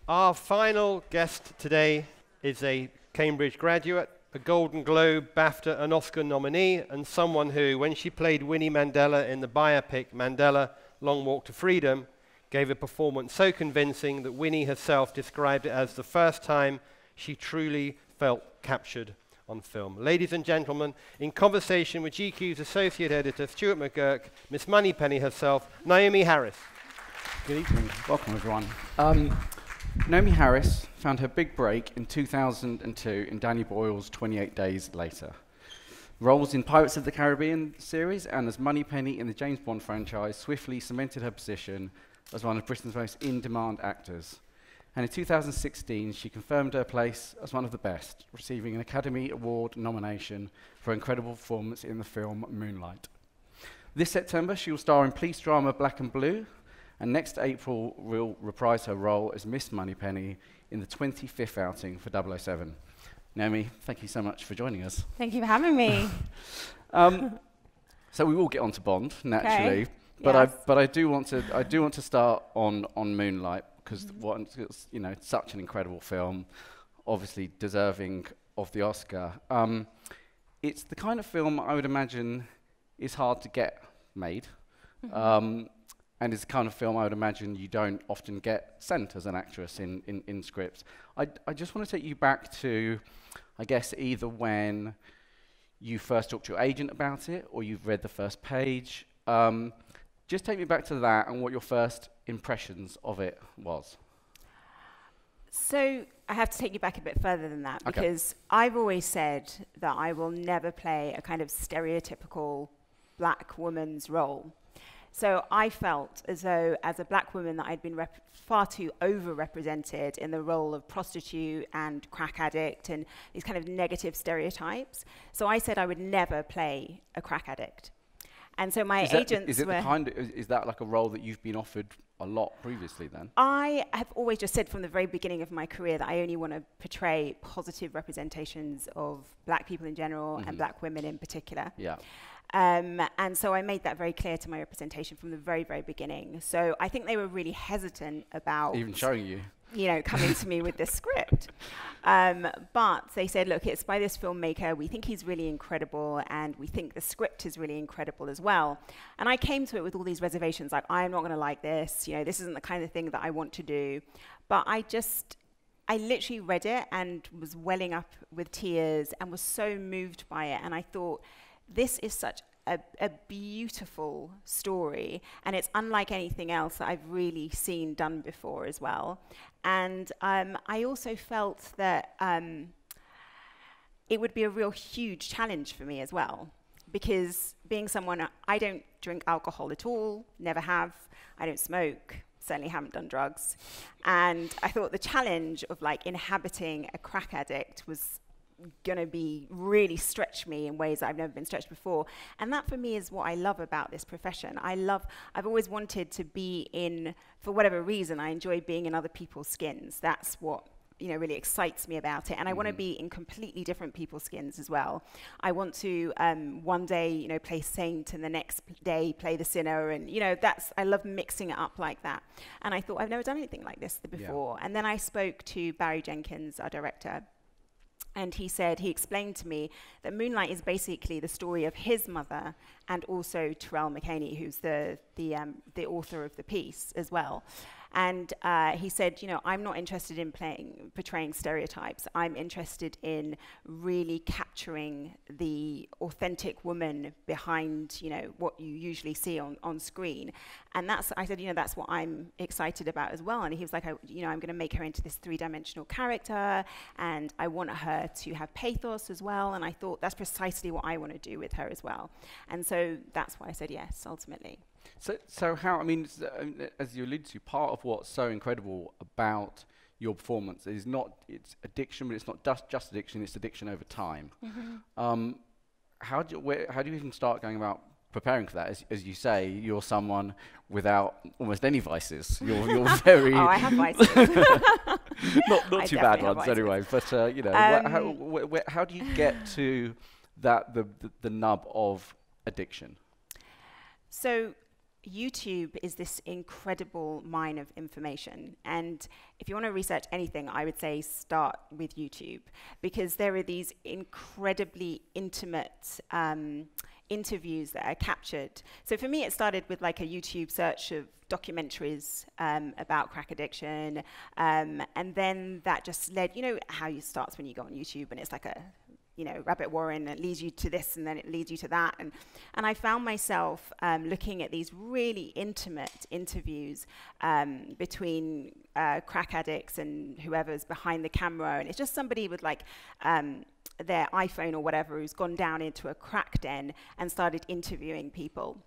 Our final guest today is a Cambridge graduate, a Golden Globe, BAFTA and Oscar nominee, and someone who, when she played Winnie Mandela in the biopic Mandela, Long Walk to Freedom, gave a performance so convincing that Winnie herself described it as the first time she truly felt captured on film. Ladies and gentlemen, in conversation with GQ's associate editor, Stuart McGurk, Miss Moneypenny herself, Naomie Harris. Good evening. Welcome, everyone. Naomie Harris found her big break in 2002 in Danny Boyle's 28 Days Later. Roles in Pirates of the Caribbean series and as Moneypenny in the James Bond franchise swiftly cemented her position as one of Britain's most in-demand actors. And in 2016, she confirmed her place as one of the best, receiving an Academy Award nomination for her incredible performance in the film Moonlight. This September, she will star in police drama Black and Blue, and next April will reprise her role as Miss Moneypenny in the 25th outing for 007. Naomie, thank you so much for joining us. Thank you for having me. So we will get on to Bond naturally, Okay. but Yes. I do want to start on Moonlight because it's, you know, it's such an incredible film, obviously deserving of the Oscar. It's the kind of film I would imagine is hard to get made. And it's the kind of film I would imagine you don't often get sent as an actress in scripts. I just want to take you back to, I guess, either when you first talked to your agent about it or you've read the first page. Just take me back to that and what your first impressions of it was. So I have to take you back a bit further than that, Okay. because I've always said that I will never play a kind of stereotypical black woman's role. So I felt as though, as a black woman, that I'd been far too overrepresented in the role of prostitute and crack addict and these kind of negative stereotypes. So I said I would never play a crack addict. And so my agents is that like a role that you've been offered a lot previously then? I have always just said from the very beginning of my career that I only want to portray positive representations of black people in general and black women in particular. Yeah. And so I made that very clear to my representation from the very, very beginning. So I think they were really hesitant about Even showing you. You know, coming to me with this script. But they said, look, it's by this filmmaker. We think he's really incredible, and we think the script is really incredible as well. And I came to it with all these reservations, like, I'm not going to like this. You know, this isn't the kind of thing that I want to do. But I literally read it and was welling up with tears and was so moved by it. And I thought, this is such a beautiful story, and it's unlike anything else that I've really seen done before as well. And I also felt that it would be a real huge challenge for me as well, because being someone, I don't drink alcohol at all, never have, I don't smoke, certainly haven't done drugs. And I thought the challenge of like inhabiting a crack addict was gonna be really stretch me in ways that I've never been stretched before. And that for me is what I love about this profession. I've always wanted to be in, for whatever reason, I enjoy being in other people's skins. That's what, you know, really excites me about it. And I want to be in completely different people's skins as well. I want to one day, you know, play saint, and the next day play the sinner. And, you know, I love mixing it up like that. And I thought, I've never done anything like this before. Yeah. And then I spoke to Barry Jenkins, our director, and he explained to me that Moonlight is basically the story of his mother and also Terrell McCaney, who's the author of the piece as well. And he said, you know, I'm not interested in portraying stereotypes. I'm interested in really capturing the authentic woman behind, you know, what you usually see on screen. And I said, you know, that's what I'm excited about as well. And he was like, you know, I'm going to make her into this three-dimensional character, and I want her to have pathos as well. And I thought that's precisely what I want to do with her as well. And so that's why I said yes, ultimately. So how, I mean, as you alluded to, part of what's so incredible about your performance is it's addiction, but it's not just addiction, it's addiction over time. How do you even start going about preparing for that? As you say, you're someone without almost any vices. You're very... Oh, I have vices. not too bad ones anyway, but you know, how do you get to the nub of addiction? So YouTube is this incredible mine of information. And if you want to research anything, I would say start with YouTube, because there are these incredibly intimate interviews that are captured. So for me, it started with like a YouTube search of documentaries about crack addiction. And then that just led, you know, how it starts when you go on YouTube and it's like a, you know, rabbit warren, and it leads you to this and then it leads you to that. And I found myself looking at these really intimate interviews between crack addicts and whoever's behind the camera. And it's just somebody with like their iPhone or whatever who's gone down into a crack den and started interviewing people.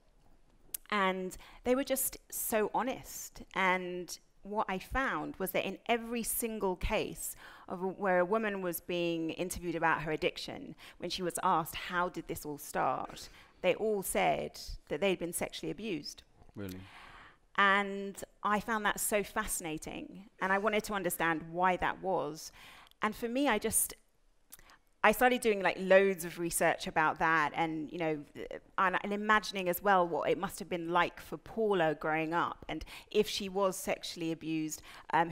And they were just so honest. And what I found was that in every single case of where a woman was being interviewed about her addiction, when she was asked, how did this all start? They all said that they'd been sexually abused. Really? And I found that so fascinating. And I wanted to understand why that was. And for me, I started doing like loads of research about that, and you know, and imagining as well what it must have been like for Paula growing up, and if she was sexually abused,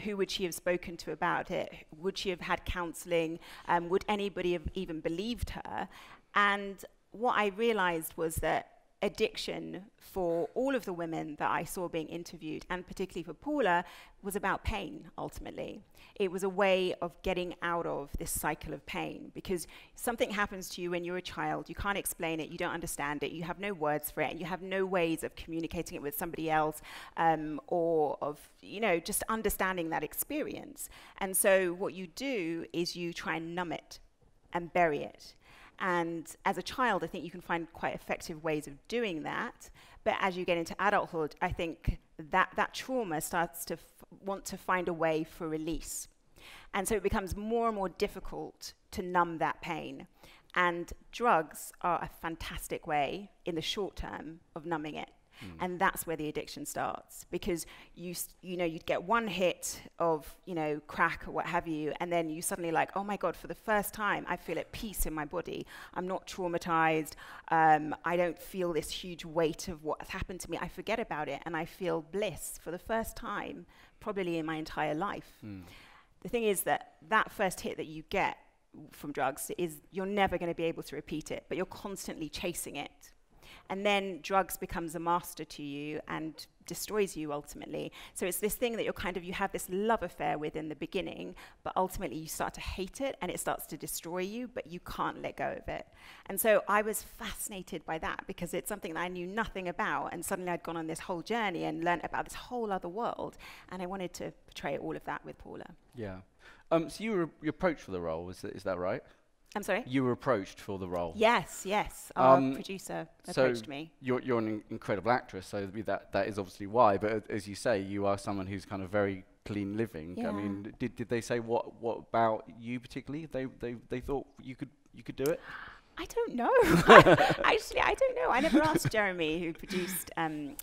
who would she have spoken to about it? Would she have had counselling? Would anybody have even believed her? And what I realised was that addiction for all of the women that I saw being interviewed, and particularly for Paula, was about pain, ultimately. It was a way of getting out of this cycle of pain, because something happens to you when you're a child, you can't explain it, you don't understand it, you have no words for it, and you have no ways of communicating it with somebody else, or of, you know, just understanding that experience. And so what you do is you try and numb it and bury it. And as a child, I think you can find quite effective ways of doing that. But as you get into adulthood, I think that trauma starts to want to find a way for release. And so it becomes more and more difficult to numb that pain. And drugs are a fantastic way in the short term of numbing it. And that's where the addiction starts, because you know, you'd get one hit of, you know, crack or what have you, and then you suddenly like, oh my God, for the first time, I feel at peace in my body. I'm not traumatized. I don't feel this huge weight of what has happened to me. I forget about it, and I feel bliss for the first time, probably in my entire life. The thing is that first hit that you get from drugs is you're never going to be able to repeat it, but you're constantly chasing it. And then drugs becomes a master to you and destroys you ultimately. So it's this thing that you have this love affair with in the beginning, but ultimately you start to hate it and it starts to destroy you, but you can't let go of it. And so I was fascinated by that, because it's something that I knew nothing about, and suddenly I'd gone on this whole journey and learned about this whole other world, and I wanted to portray all of that with Paula. Yeah. So you were approached for the role, is that right? I'm sorry? You were approached for the role. Yes. Our producer approached so me. You're an incredible actress, so that is obviously why. But as you say, you are someone who's kind of very clean living. Yeah. I mean, did they say what about you particularly? They thought you could do it? I don't know. Actually, I don't know. I never asked Jeremy, who produced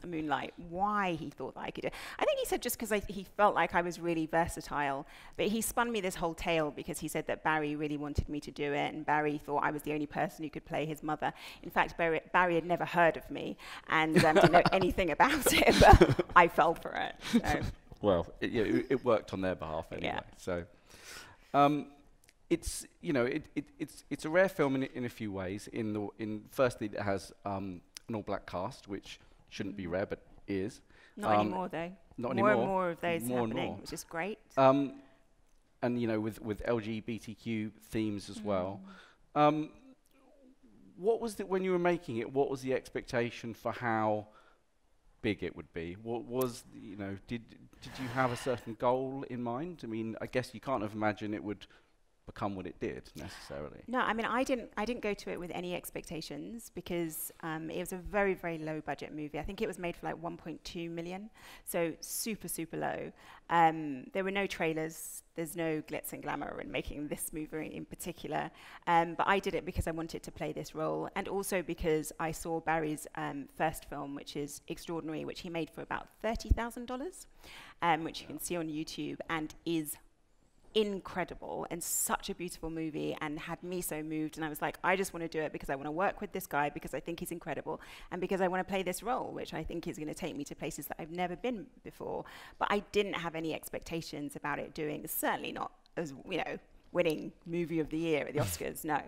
Moonlight, why he thought that I could do it. I think he said just because he felt like I was really versatile. But he spun me this whole tale because he said that Barry really wanted me to do it, and Barry thought I was the only person who could play his mother. In fact, Barry had never heard of me and didn't know anything about it, but I fell for it. So. Well, it worked on their behalf anyway. Yeah. So. It's it's a rare film in a few ways. Firstly, it has an all-black cast, which shouldn't be rare, but is. Not anymore, though. Not more anymore. and more of those more happening, which is great. And you know, with LGBTQ themes as well. What was when you were making it? What was the expectation for how big it would be? What was, you know, did you have a certain goal in mind? I mean, I guess you can't have imagined it would become what it did necessarily. No, I mean, I didn't go to it with any expectations, because it was a very, very low budget movie. I think it was made for like 1.2 million, so super, super low. There were no trailers. There's no glitz and glamour in making this movie in particular. But I did it because I wanted to play this role, and also because I saw Barry's first film, which is Extraordinary, which he made for about $30,000, which you can see on YouTube, and is incredible and such a beautiful movie and had me so moved, and I was like, I just want to do it because I want to work with this guy, because I think he's incredible, and because I want to play this role, which I think is going to take me to places that I've never been before. But I didn't have any expectations about it doing, certainly not as, winning movie of the year at the Oscars. No.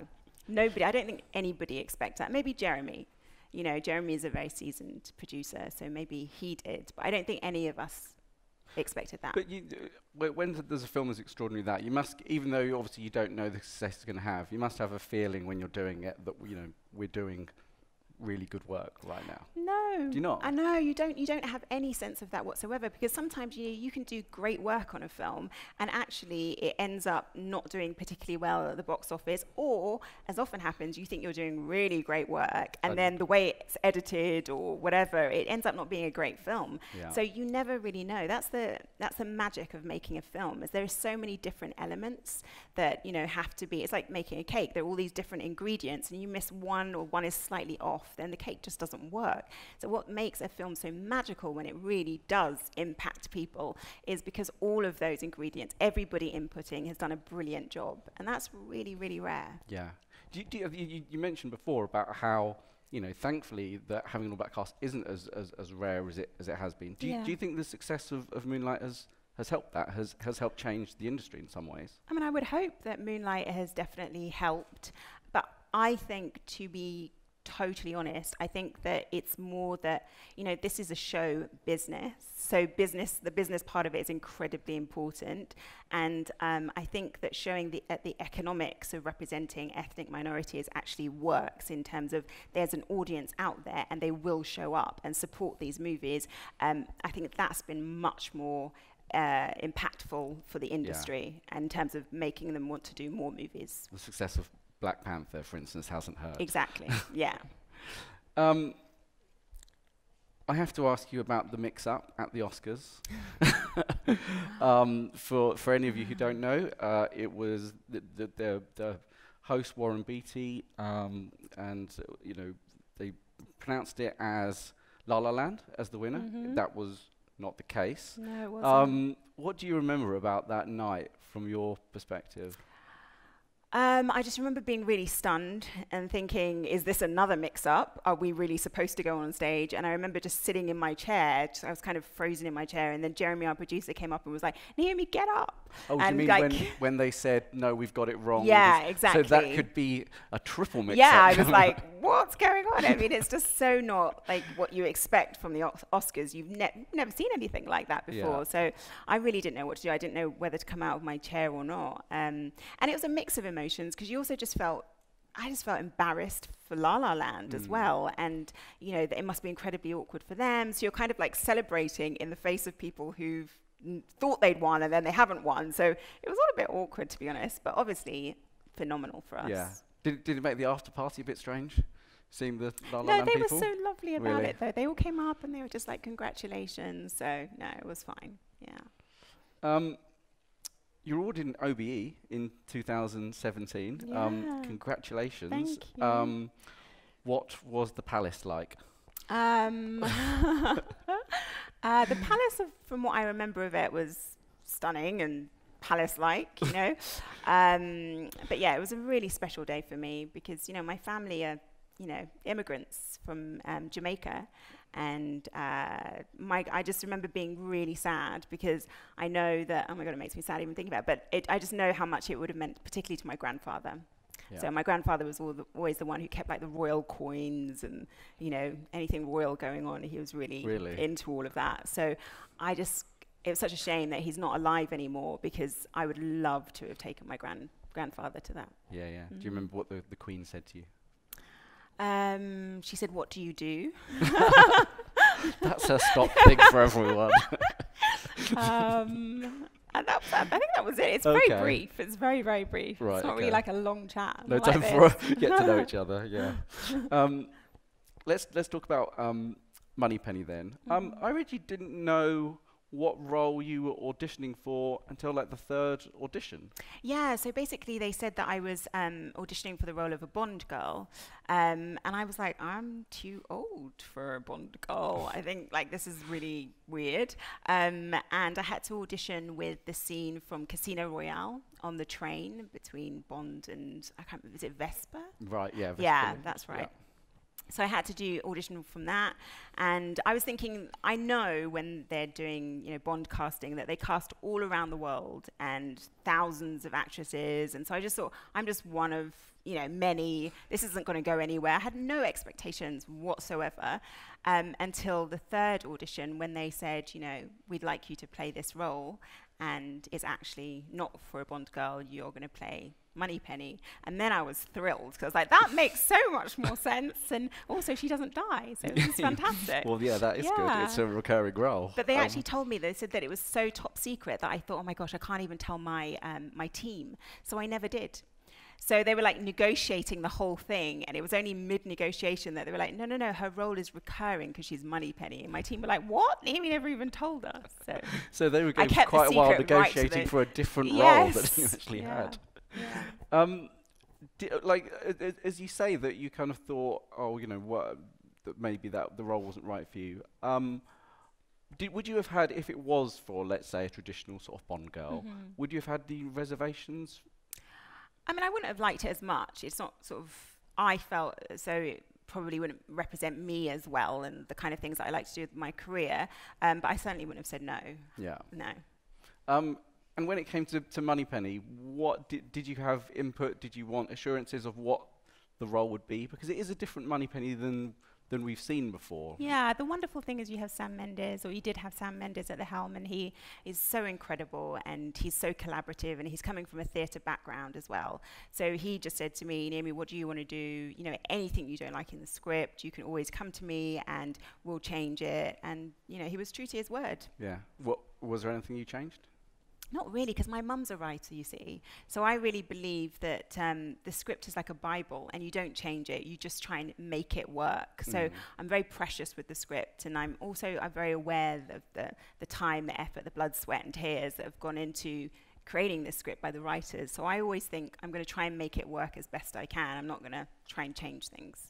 Nobody, I don't think anybody expected that. Maybe Jeremy. Jeremy is a very seasoned producer, so maybe he did. But I don't think any of us expected that. But when there's a film as extraordinary as that, you must, even though obviously you don't know the success it's going to have, you must have a feeling when you're doing it that we're doing really good work right now. No. Do you not? I know, you don't have any sense of that whatsoever, because sometimes you can do great work on a film and actually it ends up not doing particularly well at the box office, or, as often happens, you think you're doing really great work and then the way it's edited or whatever, it ends up not being a great film. Yeah. So you never really know. That's the magic of making a film, is there are so many different elements that have to be. It's like making a cake. There are all these different ingredients, and you miss one, or one is slightly off, then the cake just doesn't work. So what makes a film so magical when it really does impact people is because all of those ingredients, everybody inputting, has done a brilliant job, and that's really, really rare. Yeah. You mentioned before about how thankfully that having an all-black cast isn't as rare as it has been. Do you think the success of Moonlight has helped that, has helped change the industry in some ways? I mean, I would hope that Moonlight has definitely helped, but I think, to be totally honest, I think that it's more that this is a show business, so the business part of it is incredibly important, and I think that showing the economics of representing ethnic minorities actually works, in terms of there's an audience out there and they will show up and support these movies. I think that's been much more impactful for the industry, in terms of making them want to do more movies. The success of Black Panther, for instance, hasn't hurt. Exactly, yeah. I have to ask you about the mix-up at the Oscars. For any of you who don't know, it was the host, Warren Beatty, and they pronounced it as La La Land as the winner. Mm-hmm. That was not the case. No, it wasn't. What do you remember about that night from your perspective? I just remember being really stunned and thinking, is this another mix-up? Are we really supposed to go on stage? And I remember just sitting in my chair. I was kind of frozen in my chair. And then Jeremy, our producer, came up and was like, Naomie, get up. Oh, do you mean when they said, no, we've got it wrong? Yeah, exactly. So that could be a triple mix-up. Yeah, I was like, what's going on? I mean, it's just so not like what you expect from the Oscars. You've never seen anything like that before. Yeah. So I really didn't know what to do. I didn't know whether to come out of my chair or not. And it was a mix of emotions, because you also just felt, I just felt embarrassed for La La Land as well. And, that it must be incredibly awkward for them. So you're kind of like celebrating in the face of people who've thought they'd won and then they haven't won. So it was all a bit awkward, to be honest, but obviously phenomenal for us. Yeah. Did it make the after party a bit strange, seeing the La La Land people? people? No, they were so lovely about it, though. They all came up and they were just like, congratulations. So, no, it was fine. Yeah. You were awarded an OBE in 2017. Yeah. Congratulations. Thank you. What was the palace like? The palace, from what I remember of it, was stunning and palace-like, But yeah, it was a really special day for me because, my family are, immigrants from Jamaica. And I just remember being really sad because I know that, oh my God, it makes me sad even thinking about it, but I just know how much it would have meant, particularly to my grandfather. Yeah. So my grandfather was always the one who kept like the royal coins and, anything royal going on. He was really into all of that. So it was such a shame that he's not alive anymore because I would love to have taken my grandfather to that. Yeah, yeah. Mm-hmm. Do you remember what the Queen said to you? She said, "What do you do?" That's a stock thing for everyone. And I think that was it. It's very brief. It's very, very brief. Right, it's not really like a long chat. No time for get to know each other. Yeah. Let's talk about Moneypenny then. I really didn't know what role you were auditioning for until like the third audition. Yeah, so basically they said that I was auditioning for the role of a Bond girl, and I was like, I'm too old for a Bond girl. I think like this is really weird. And I had to audition with the scene from Casino Royale on the train between Bond and, I can't remember, is it Vesper? Right, yeah. Yeah, that's right. Yeah. So I had to do audition from that, and I was thinking, I know when they're doing, Bond casting, that they cast all around the world and thousands of actresses, and so I just thought, I'm just one of, many. This isn't going to go anywhere. I had no expectations whatsoever until the third audition, when they said, we'd like you to play this role, and it's actually not for a Bond girl. You're going to play Moneypenny. And then I was thrilled, because I was like, that makes so much more sense, and also she doesn't die, so this is fantastic. Well, yeah, that is good. It's a recurring role. But they actually told me, they said that it was so top secret that I thought, oh my gosh, I can't even tell my my team. So I never did. So they were like negotiating the whole thing, and it was only mid-negotiation that they were like, no, her role is recurring because she's Moneypenny. And my team were like, what? Naomie never even told us. So they were going for quite a while negotiating for a different role that you actually had. Yeah. As you say that you kind of thought, that maybe that the role wasn't right for you. Would you have had, if it was for, let's say, a traditional sort of Bond girl, would you have had the reservations? I mean, I wouldn't have liked it as much. It's not sort of, I felt so it probably wouldn't represent me as well and the kind of things that I like to do with my career. But I certainly wouldn't have said no. Yeah. No. And when it came to Moneypenny, what did you have input? Did you want assurances of what the role would be? Because it is a different Moneypenny than we've seen before. Yeah, the wonderful thing is you have Sam Mendes, or you did have Sam Mendes at the helm, and he is so incredible, and he's so collaborative, and he's coming from a theatre background as well. So he just said to me, Naomie, what do you want to do? Anything you don't like in the script, you can always come to me and we'll change it. And, he was true to his word. Yeah. Was there anything you changed? Not really, because my mum's a writer, you see. So I really believe that the script is like a Bible, and you don't change it. You just try and make it work. So I'm very precious with the script, and I'm very aware of the time, the effort, the blood, sweat, and tears that have gone into creating this script by the writers. So I always think I'm going to try and make it work as best I can. I'm not going to try and change things.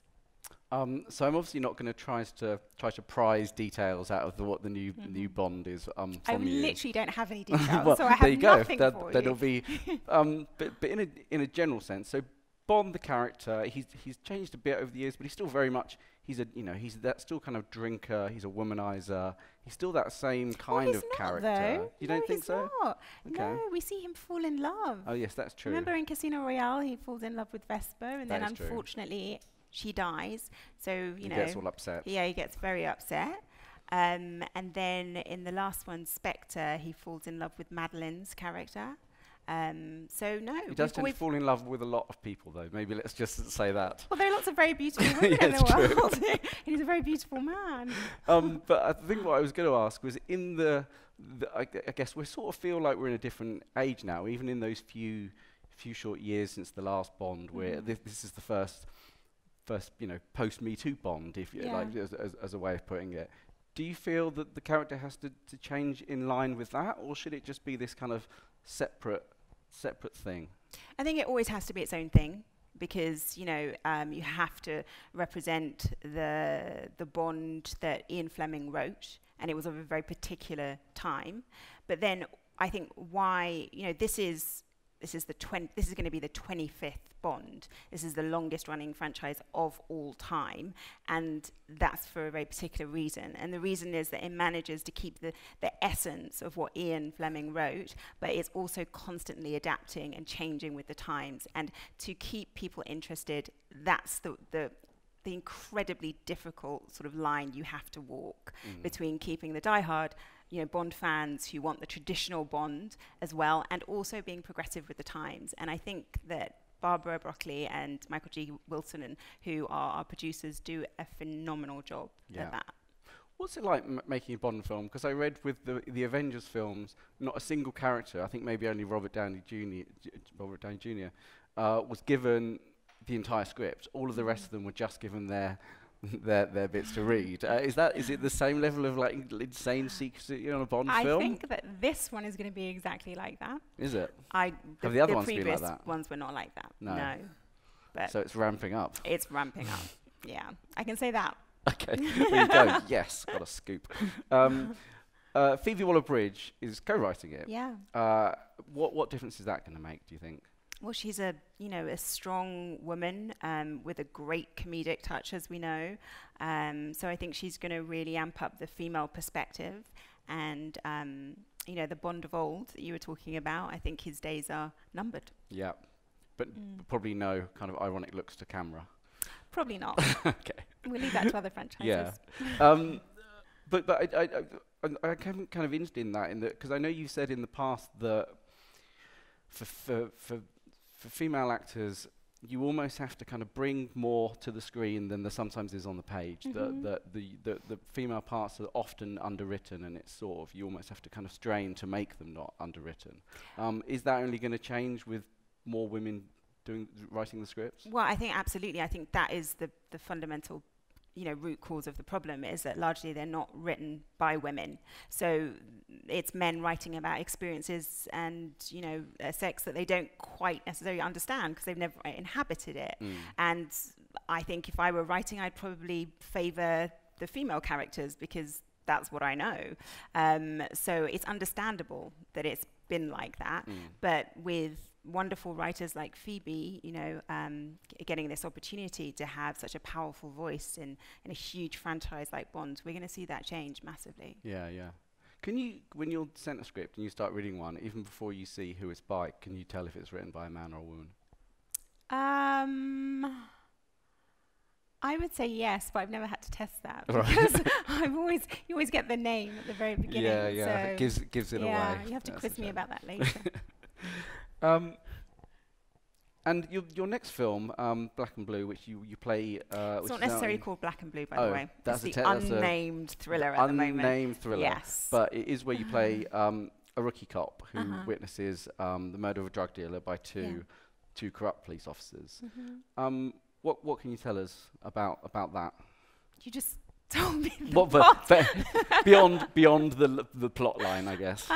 So I'm obviously not going to try to prize details out of what the new Bond is from I you. literally don't have any details, well, so I have nothing for you. That'll be, but in a general sense. So Bond, the character, he's changed a bit over the years, but he's still very much he's that still kind of drinker. He's a womanizer. He's still that same kind of character. Though. You don't think so? Not. Okay. No, we see him fall in love. Oh yes, that's true. Remember in Casino Royale, he falls in love with Vesper, and that then unfortunately she dies. So he gets all upset. Yeah, he gets very upset. And then in the last one, Spectre, he falls in love with Madeline's character. So no, he does tend to fall in love with a lot of people, though. Maybe let's just say that. Well, there are lots of very beautiful women in the world. He's a very beautiful man. But I think what I was going to ask was, in I guess we sort of feel like we're in a different age now, even in those few short years since the last Bond, where this is the first post Me Too Bond, if you like, as a way of putting it. Do you feel that the character has to change in line with that, or should it just be this kind of separate thing? I think it always has to be its own thing, because you have to represent the Bond that Ian Fleming wrote, and it was of a very particular time. But then I think why this is going to be the 25th Bond. This is the longest running franchise of all time, and that's for a very particular reason. And the reason is that it manages to keep the essence of what Ian Fleming wrote, but it's also constantly adapting and changing with the times. And to keep people interested, that's the incredibly difficult sort of line you have to walk between keeping the diehard Bond fans who want the traditional Bond as well, and also being progressive with the times. And I think that Barbara Broccoli and Michael G. Wilson, who are our producers, do a phenomenal job at that. What's it like making a Bond film? Because I read with the Avengers films, not a single character, I think maybe only Robert Downey Jr. Was given the entire script. All of the rest of them were just given their their bits to read. Is it the same level of like insane secrecy on a Bond film? I think that this one is going to be exactly like that. Is it? Have the other ones been previous like that? ones were not like that. No. But So it's ramping up. it's ramping up. Yeah, I can say that. Okay, there you go. Yes, got a scoop. Phoebe Waller-Bridge is co-writing it. Yeah. What difference is that going to make, do you think? Well, she's a strong woman with a great comedic touch, as we know. So I think she's going to really amp up the female perspective. And, the Bond of old that you were talking about, I think his days are numbered. Yeah, but probably no kind of ironic looks to camera. Probably not. Okay. We'll leave that to other franchises. Yeah. But I'm kind of interested in that, because I know you said in the past that for female actors, you almost have to kind of bring more to the screen than there sometimes is on the page. The female parts are often underwritten, and it's sort of, you almost have to kind of strain to make them not underwritten. Is that only going to change with more women writing the scripts? Well, I think absolutely. I think that is the fundamental root cause of the problem, is that largely they're not written by women. So it's men writing about experiences and, sex that they don't quite necessarily understand because they've never inhabited it. And I think if I were writing, I'd probably favor the female characters because that's what I know. So it's understandable that it's been like that. But with wonderful writers like Phoebe, getting this opportunity to have such a powerful voice in a huge franchise like Bond, we're going to see that change massively. Yeah. Can you, when you're sent a script and you start reading one, even before you see who it's by, can you tell if it's written by a man or a woman? I would say yes, but I've never had to test that Right. because you always get the name at the very beginning. Yeah. So It gives it away. yeah, you have to quiz me about that later. And your next film, Black and Blue, which you play... It's not necessarily called Black and Blue, by the way. That's it's the the unnamed thriller at the moment. Unnamed thriller. Yes. But it is where you play a rookie cop who witnesses the murder of a drug dealer by two corrupt police officers. What can you tell us about that? You just told me beyond the plot line, I guess.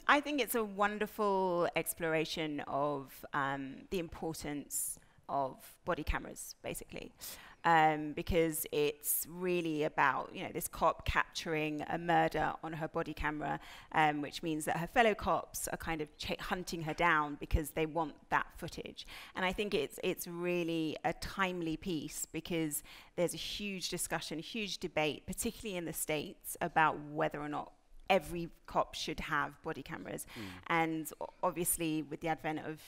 I think it's a wonderful exploration of the importance of body cameras, basically. Because it's really about, this cop capturing a murder on her body camera, which means that her fellow cops are kind of hunting her down because they want that footage. And I think it's really a timely piece because there's a huge discussion, huge debate, particularly in the States, about whether or not every cop should have body cameras. And obviously with the advent of,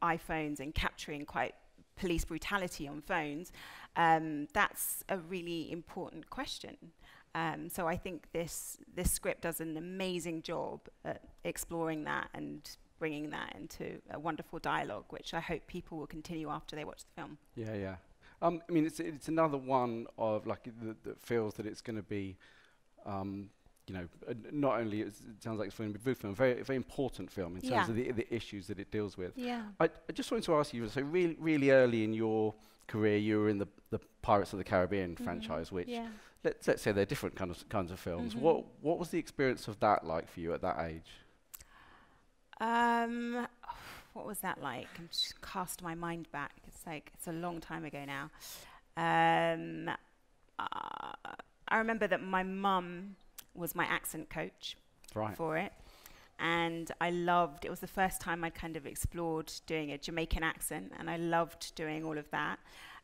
iPhones and capturing quite police brutality on phones, that's a really important question. So I think this script does an amazing job at exploring that and bringing that into a wonderful dialogue, which I hope people will continue after they watch the film. Yeah. I mean, it's another one of that feels that it's going to be, not only it sounds like it's going to be a film, very very important film in terms of the issues that it deals with. Yeah. I just wanted to ask you, so really early in your career, you were in the Pirates of the Caribbean franchise, which let's say they're different kinds of films. What was the experience of that like for you at that age? What was that like? I'm just cast my mind back. It's a long time ago now. I remember that my mum was my accent coach for it. And it was the first time I'd kind of explored doing a Jamaican accent, and I loved doing all of that.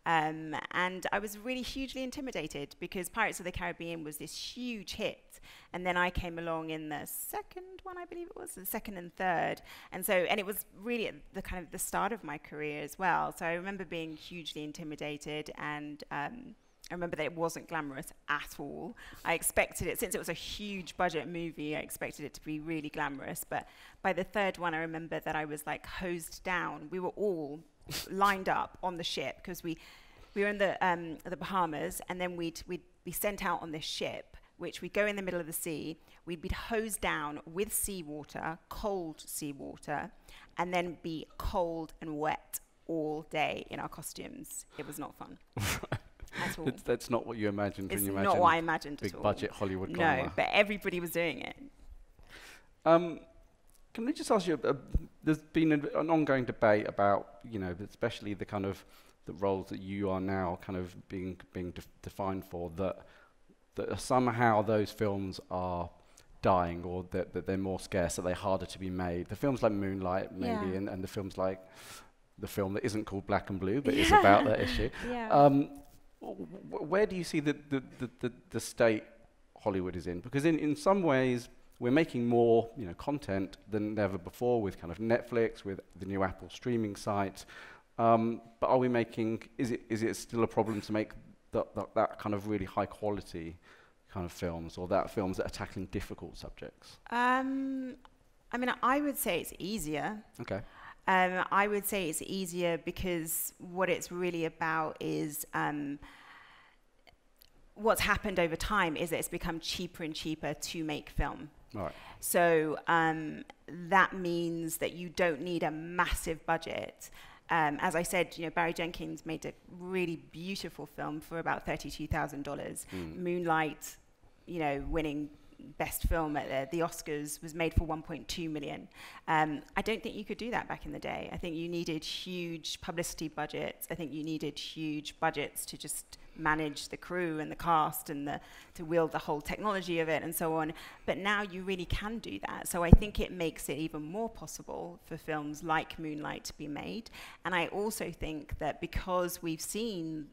And I was really hugely intimidated because Pirates of the Caribbean was this huge hit. And then I came along in the second one, I believe it was, the second and third. And it was really at the start of my career as well. So I remember being hugely intimidated, and I remember that it wasn't glamorous at all. I expected it, since it was a huge budget movie, I expected it to be really glamorous. But by the third one, I remember that I was hosed down. We were all lined up on the ship because we were in the Bahamas, and then we'd be sent out on this ship, which we'd go in the middle of the sea. We'd be hosed down with seawater, cold seawater, and then be cold and wet all day in our costumes. It was not fun. at all. That's not what you imagined when It's you imagined not what I imagined at all. big budget Hollywood No, drama. but everybody was doing it. Can I just ask you, there's been an ongoing debate about, especially the kind of the roles that you are now kind of being defined for, that somehow those films are dying, or that they're more scarce, that they're harder to be made. The films like Moonlight, maybe, and the films like the film that isn't called Black and Blue, but is about that issue. Yeah. Where do you see the state Hollywood is in? Because in some ways, we're making more content than ever before with kind of Netflix, with the new Apple streaming site. But are we making, is it still a problem to make that kind of really high quality kind of films, or that films that are tackling difficult subjects? I mean, I would say it's easier. Okay. I would say it's easier because what it's really about is what's happened over time is that it's become cheaper and cheaper to make film. All right. So that means that you don't need a massive budget. As I said, Barry Jenkins made a really beautiful film for about $32,000. Moonlight, winning best film at the Oscars, was made for $1.2 million. I don't think you could do that back in the day. I think you needed huge publicity budgets. I think you needed huge budgets to just manage the crew and the cast and to wield the whole technology of it and so on. But now you really can do that. So I think it makes it even more possible for films like Moonlight to be made. And I also think that because we've seen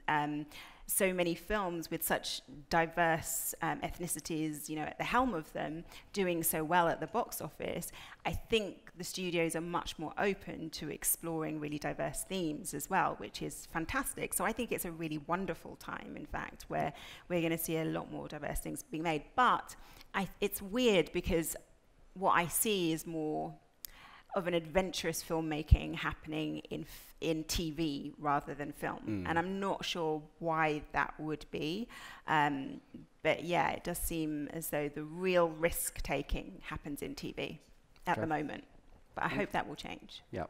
so many films with such diverse ethnicities, at the helm of them, doing so well at the box office, I think the studios are much more open to exploring really diverse themes as well, which is fantastic. So I think it's a really wonderful time, in fact, where we're going to see a lot more diverse things being made. But it's weird because what I see is more of an adventurous filmmaking happening in TV rather than film. And I'm not sure why that would be. But yeah, it does seem as though the real risk-taking happens in TV at the moment. But I hope that will change. Yeah.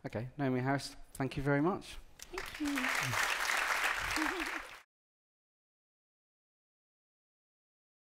Okay, Naomie Harris, thank you very much. Thank you.